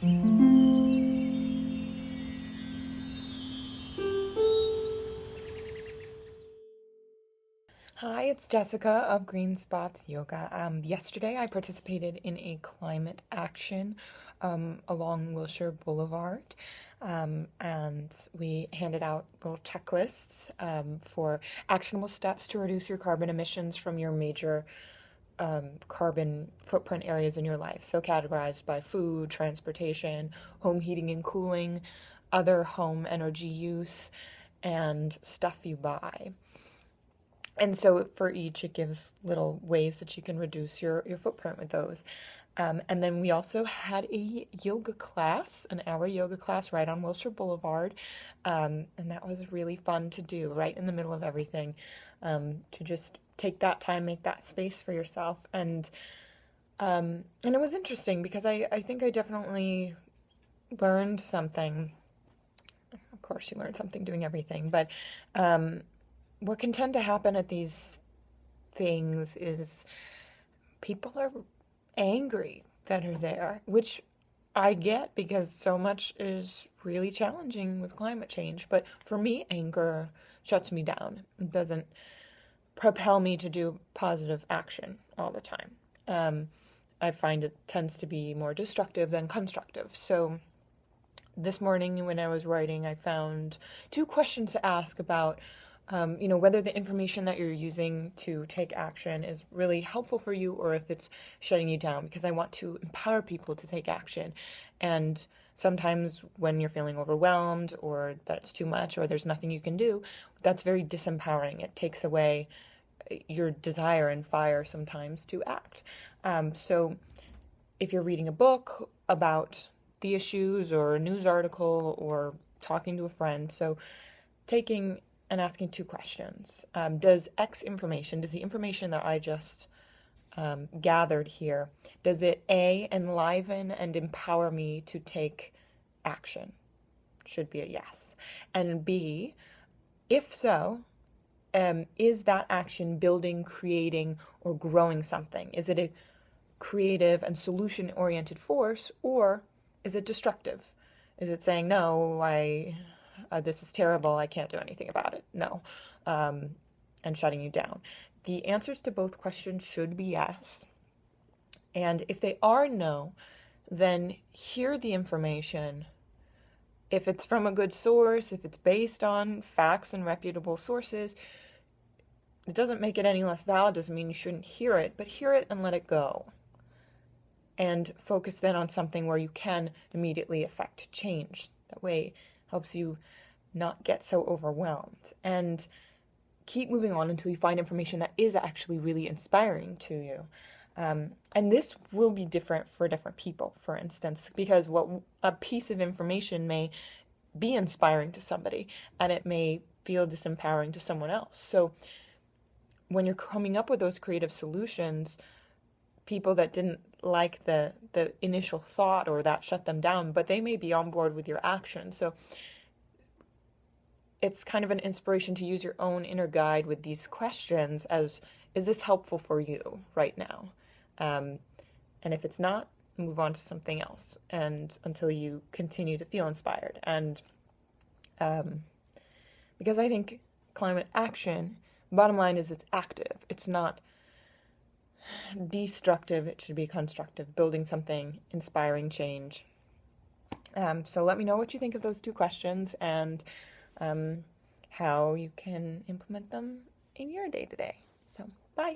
Hi, it's Jessica of Green Spots Yoga. Yesterday I participated in a climate action along Wilshire Boulevard, and we handed out little checklists for actionable steps to reduce your carbon emissions from your major carbon footprint areas in your life. So categorized by food, transportation, home heating and cooling, other home energy use, and stuff you buy. And so for each, it gives little ways that you can reduce your footprint with those. And then we also had a yoga class, an hour yoga class right on Wilshire Boulevard. And that was really fun to do right in the middle of everything, to just take that time, make that space for yourself. And it was interesting because I think I definitely learned something. Of course, you learn something doing everything, but what can tend to happen at these things is people are angry that are there, which I get because so much is really challenging with climate change. But for me, anger shuts me down. It doesn't propel me to do positive action all the time. I find it tends to be more destructive than constructive. So this morning when I was writing, I found 2 questions to ask about whether the information that you're using to take action is really helpful for you or if it's shutting you down, because I want to empower people to take action. And sometimes when you're feeling overwhelmed or that it's too much or there's nothing you can do, that's very disempowering. It takes away your desire and fire sometimes to act. So if you're reading a book about the issues or a news article or talking to a friend, so taking and asking 2 questions. Does the information that I just gathered here, does it A, enliven and empower me to take action? Should be a yes. And B, if so, is that action building, creating, or growing something? Is it a creative and solution-oriented force, or is it destructive? Is it saying, no, this is terrible, I can't do anything about it? No. And shutting you down. The answers to both questions should be yes. And if they are no, then hear the information. If it's from a good source, if it's based on facts and reputable sources, it doesn't make it any less valid, doesn't mean you shouldn't hear it, but hear it and let it go. And focus then on something where you can immediately affect change. That way it helps you not get so overwhelmed. And keep moving on until you find information that is actually really inspiring to you. And this will be different for different people, for instance, because what a piece of information may be inspiring to somebody and it may feel disempowering to someone else. So when you're coming up with those creative solutions, people that didn't like the initial thought or that shut them down, but they may be on board with your action. So it's kind of an inspiration to use your own inner guide with these questions as, is this helpful for you right now? And if it's not, move on to something else, and until you continue to feel inspired. And because I think climate action, bottom line is it's active. It's not destructive. It should be constructive, building something, inspiring change. So let me know what you think of those 2 questions and how you can implement them in your day-to-day. So, bye.